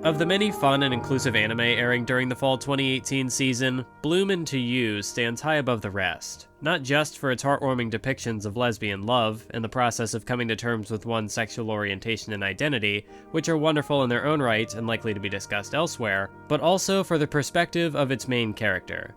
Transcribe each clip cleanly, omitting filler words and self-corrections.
Of the many fun and inclusive anime airing during the fall 2018 season, Bloom Into You stands high above the rest, not just for its heartwarming depictions of lesbian love and the process of coming to terms with one's sexual orientation and identity, which are wonderful in their own right and likely to be discussed elsewhere, but also for the perspective of its main character.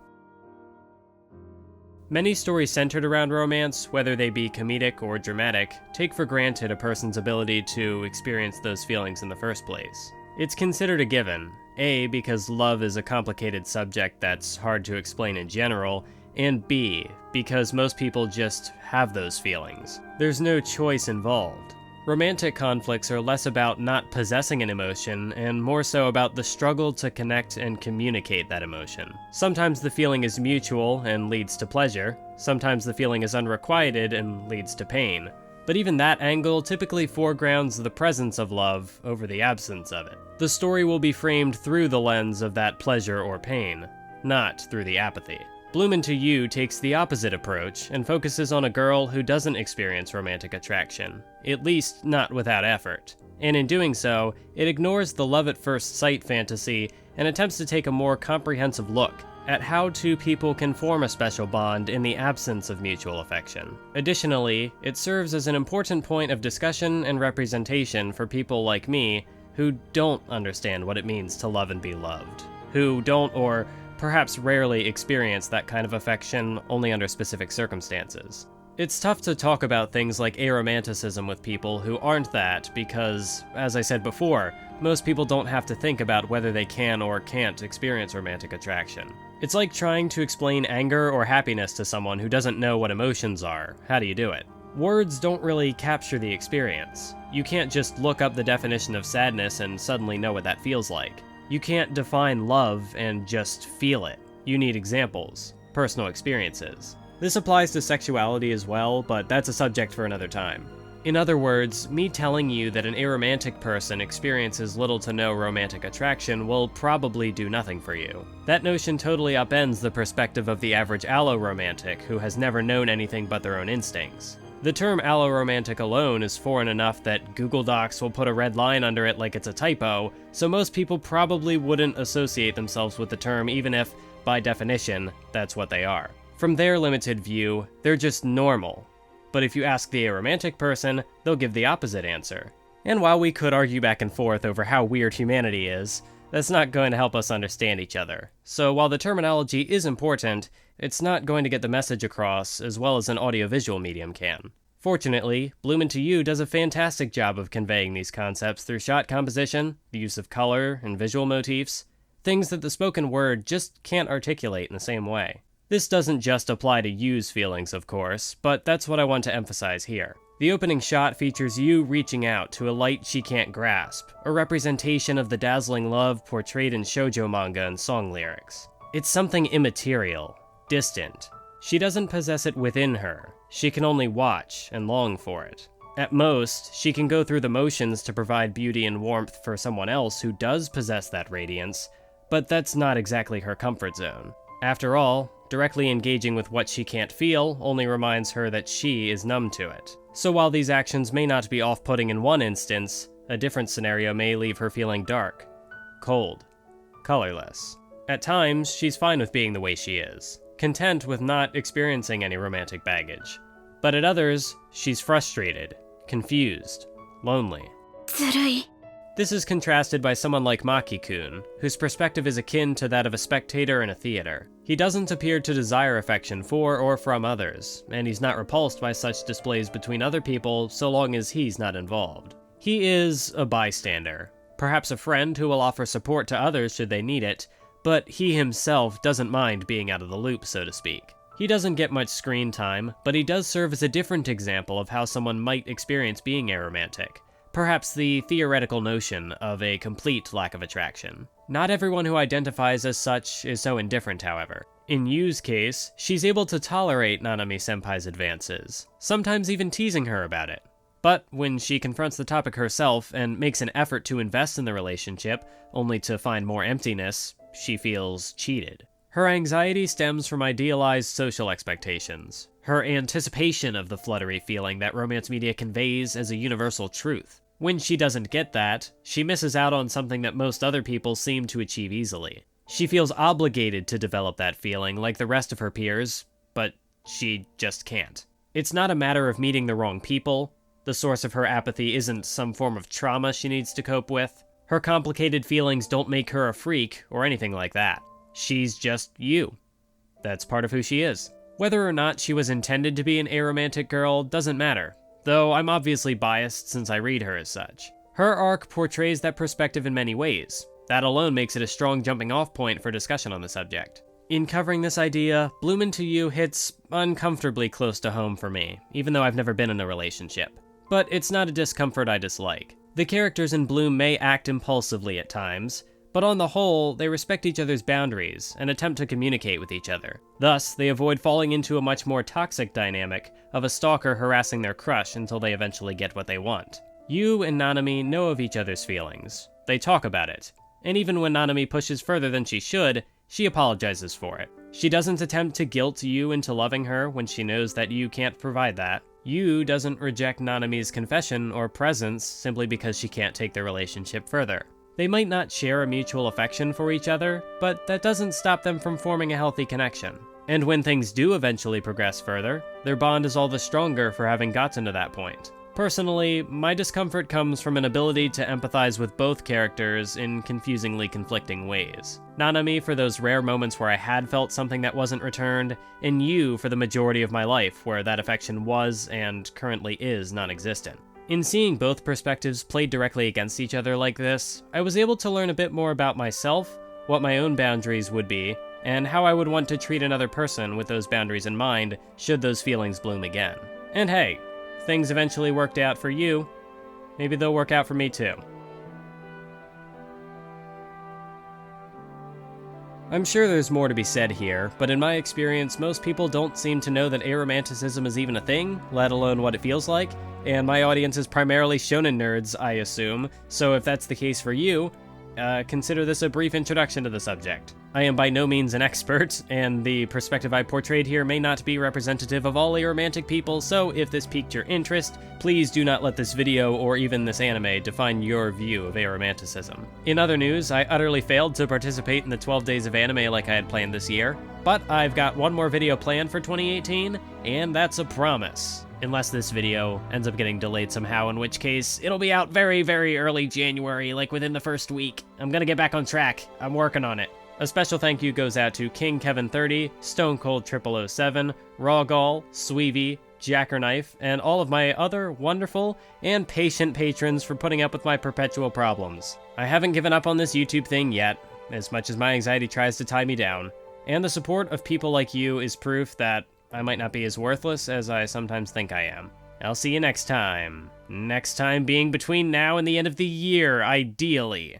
Many stories centered around romance, whether they be comedic or dramatic, take for granted a person's ability to experience those feelings in the first place. It's considered a given, A, because love is a complicated subject that's hard to explain in general, and B, because most people just have those feelings. There's no choice involved. Romantic conflicts are less about not possessing an emotion, and more so about the struggle to connect and communicate that emotion. Sometimes the feeling is mutual and leads to pleasure, sometimes the feeling is unrequited and leads to pain. But even that angle typically foregrounds the presence of love over the absence of it. The story will be framed through the lens of that pleasure or pain, not through the apathy. Bloom Into You takes the opposite approach and focuses on a girl who doesn't experience romantic attraction, at least not without effort. And in doing so, it ignores the love at first sight fantasy and attempts to take a more comprehensive look at how two people can form a special bond in the absence of mutual affection. Additionally, it serves as an important point of discussion and representation for people like me who don't understand what it means to love and be loved, who don't or perhaps rarely experience that kind of affection only under specific circumstances. It's tough to talk about things like aromanticism with people who aren't that because, as I said before, most people don't have to think about whether they can or can't experience romantic attraction. It's like trying to explain anger or happiness to someone who doesn't know what emotions are. How do you do it? Words don't really capture the experience. You can't just look up the definition of sadness and suddenly know what that feels like. You can't define love and just feel it. You need examples, personal experiences. This applies to sexuality as well, but that's a subject for another time. In other words, me telling you that an aromantic person experiences little to no romantic attraction will probably do nothing for you. That notion totally upends the perspective of the average alloromantic who has never known anything but their own instincts. The term alloromantic alone is foreign enough that Google Docs will put a red line under it like it's a typo, so most people probably wouldn't associate themselves with the term even if, by definition, that's what they are. From their limited view, they're just normal. But if you ask the aromantic person, they'll give the opposite answer. And while we could argue back and forth over how weird humanity is, that's not going to help us understand each other. So while the terminology is important, it's not going to get the message across as well as an audiovisual medium can. Fortunately, Bloom Into You does a fantastic job of conveying these concepts through shot composition, the use of color, and visual motifs, things that the spoken word just can't articulate in the same way. This doesn't just apply to Yu's feelings, of course, but that's what I want to emphasize here. The opening shot features Yu reaching out to a light she can't grasp, a representation of the dazzling love portrayed in shoujo manga and song lyrics. It's something immaterial, distant. She doesn't possess it within her. She can only watch and long for it. At most, she can go through the motions to provide beauty and warmth for someone else who does possess that radiance, but that's not exactly her comfort zone. After all, directly engaging with what she can't feel only reminds her that she is numb to it. So while these actions may not be off-putting in one instance, a different scenario may leave her feeling dark, cold, colorless. At times, she's fine with being the way she is, content with not experiencing any romantic baggage. But at others, she's frustrated, confused, lonely. This is contrasted by someone like Maki-kun, whose perspective is akin to that of a spectator in a theater. He doesn't appear to desire affection for or from others, and he's not repulsed by such displays between other people so long as he's not involved. He is a bystander, perhaps a friend who will offer support to others should they need it, but he himself doesn't mind being out of the loop, so to speak. He doesn't get much screen time, but he does serve as a different example of how someone might experience being aromantic. Perhaps the theoretical notion of a complete lack of attraction. Not everyone who identifies as such is so indifferent, however. In Yu's case, she's able to tolerate Nanami-senpai's advances, sometimes even teasing her about it. But when she confronts the topic herself and makes an effort to invest in the relationship, only to find more emptiness, she feels cheated. Her anxiety stems from idealized social expectations, her anticipation of the fluttery feeling that romance media conveys as a universal truth. When she doesn't get that, she misses out on something that most other people seem to achieve easily. She feels obligated to develop that feeling like the rest of her peers, but she just can't. It's not a matter of meeting the wrong people. The source of her apathy isn't some form of trauma she needs to cope with. Her complicated feelings don't make her a freak or anything like that. She's just you. That's part of who she is. Whether or not she was intended to be an aromantic girl doesn't matter, though I'm obviously biased since I read her as such. Her arc portrays that perspective in many ways. That alone makes it a strong jumping-off point for discussion on the subject. In covering this idea, Bloom Into You hits uncomfortably close to home for me, even though I've never been in a relationship. But it's not a discomfort I dislike. The characters in Bloom may act impulsively at times, but on the whole, they respect each other's boundaries and attempt to communicate with each other. Thus, they avoid falling into a much more toxic dynamic of a stalker harassing their crush until they eventually get what they want. Yu and Nanami know of each other's feelings. They talk about it. And even when Nanami pushes further than she should, she apologizes for it. She doesn't attempt to guilt Yu into loving her when she knows that Yu can't provide that. Yu doesn't reject Nanami's confession or presence simply because she can't take the relationship further. They might not share a mutual affection for each other, but that doesn't stop them from forming a healthy connection. And when things do eventually progress further, their bond is all the stronger for having gotten to that point. Personally, my discomfort comes from an ability to empathize with both characters in confusingly conflicting ways. Nanami for those rare moments where I had felt something that wasn't returned, and Yu for the majority of my life where that affection was, and currently is, non-existent. In seeing both perspectives played directly against each other like this, I was able to learn a bit more about myself, what my own boundaries would be, and how I would want to treat another person with those boundaries in mind should those feelings bloom again. And hey, things eventually worked out for you, maybe they'll work out for me too. I'm sure there's more to be said here, but in my experience, most people don't seem to know that aromanticism is even a thing, let alone what it feels like, and my audience is primarily shonen nerds, I assume, so if that's the case for you, consider this a brief introduction to the subject. I am by no means an expert, and the perspective I portrayed here may not be representative of all aromantic people, so if this piqued your interest, please do not let this video or even this anime define your view of aromanticism. In other news, I utterly failed to participate in the 12 days of anime like I had planned this year, but I've got one more video planned for 2018, and that's a promise. Unless this video ends up getting delayed somehow, in which case, it'll be out very, very early January, like within the first week. I'm gonna get back on track. I'm working on it. A special thank you goes out to King Kevin 30, Stone Cold 0007, Rawgall, Sweevy, Jackerknife, and all of my other wonderful and patient patrons for putting up with my perpetual problems. I haven't given up on this YouTube thing yet, as much as my anxiety tries to tie me down, and the support of people like you is proof that I might not be as worthless as I sometimes think I am. I'll see you next time. Next time being between now and the end of the year, ideally.